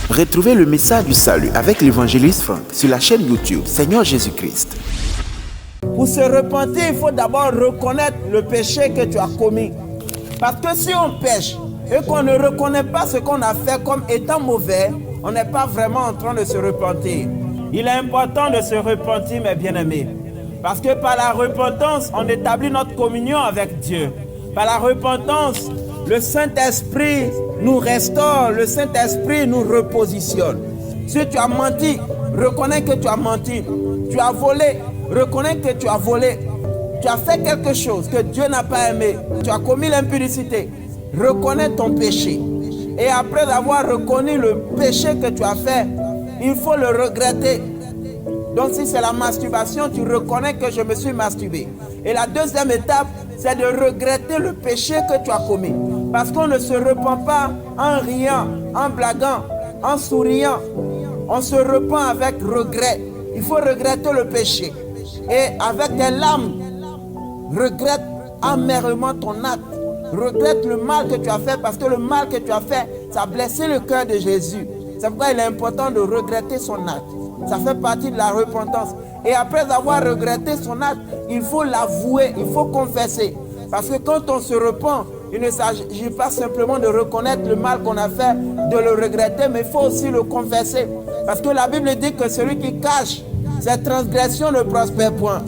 Retrouvez le message du salut avec l'évangéliste Franck sur la chaîne YouTube Seigneur Jésus-Christ. Pour se repentir, il faut d'abord reconnaître le péché que tu as commis. Parce que si on pêche et qu'on ne reconnaît pas ce qu'on a fait comme étant mauvais, on n'est pas vraiment en train de se repentir. Il est important de se repentir, mes bien-aimés. Parce que par la repentance, on établit notre communion avec Dieu. Par la repentance, le Saint-Esprit nous restaure, le Saint-Esprit nous repositionne. Si tu as menti, reconnais que tu as menti. Tu as volé, reconnais que tu as volé. Tu as fait quelque chose que Dieu n'a pas aimé. Tu as commis l'impudicité. Reconnais ton péché. Et après avoir reconnu le péché que tu as fait, il faut le regretter. Donc si c'est la masturbation, tu reconnais que je me suis masturbé. Et la deuxième étape, c'est de regretter le péché que tu as commis. Parce qu'on ne se repent pas en riant, en blaguant, en souriant. On se repent avec regret. Il faut regretter le péché. Et avec tes larmes, regrette amèrement ton acte. Regrette le mal que tu as fait, parce que le mal que tu as fait, ça a blessé le cœur de Jésus. C'est pourquoi il est important de regretter son acte. Ça fait partie de la repentance. Et après avoir regretté son acte, il faut l'avouer, il faut confesser. Parce que quand on se repent, il ne s'agit pas simplement de reconnaître le mal qu'on a fait, de le regretter, mais il faut aussi le confesser. Parce que la Bible dit que celui qui cache ses transgressions ne prospère point.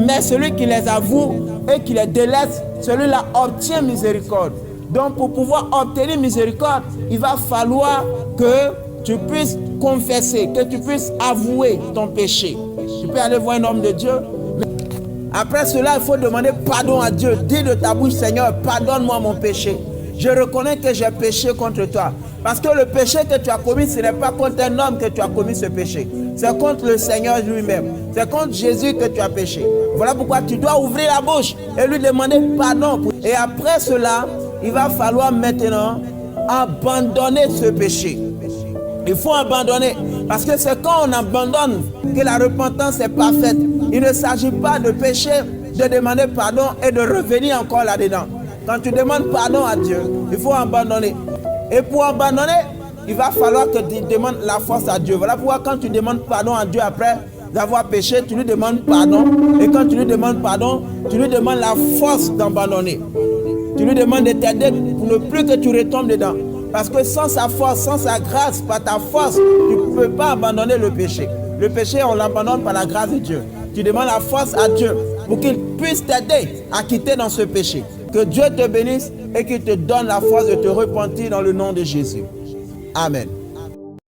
Mais celui qui les avoue et qui les délaisse, celui-là obtient miséricorde. Donc pour pouvoir obtenir miséricorde, il va falloir que tu puisses confesser, que tu puisses avouer ton péché. Tu peux aller voir un homme de Dieu. Après cela, il faut demander pardon à Dieu. Dis de ta bouche, Seigneur, pardonne-moi mon péché. Je reconnais que j'ai péché contre toi. Parce que le péché que tu as commis, ce n'est pas contre un homme que tu as commis ce péché. C'est contre le Seigneur lui-même. C'est contre Jésus que tu as péché. Voilà pourquoi tu dois ouvrir la bouche et lui demander pardon. Et après cela, il va falloir maintenant abandonner ce péché. Il faut abandonner. Parce que c'est quand on abandonne que la repentance est parfaite. Il ne s'agit pas de pécher, de demander pardon et de revenir encore là-dedans. Quand tu demandes pardon à Dieu, il faut abandonner. Et pour abandonner, il va falloir que tu demandes la force à Dieu. Voilà pourquoi quand tu demandes pardon à Dieu après d'avoir péché, tu lui demandes pardon. Et quand tu lui demandes pardon, tu lui demandes la force d'abandonner. Tu lui demandes de t'aider pour ne plus que tu retombes dedans. Parce que sans sa force, sans sa grâce, par ta force, tu ne peux pas abandonner le péché. Le péché, on l'abandonne par la grâce de Dieu. Tu demandes la force à Dieu pour qu'il puisse t'aider à quitter dans ce péché. Que Dieu te bénisse et qu'il te donne la force de te repentir dans le nom de Jésus. Amen.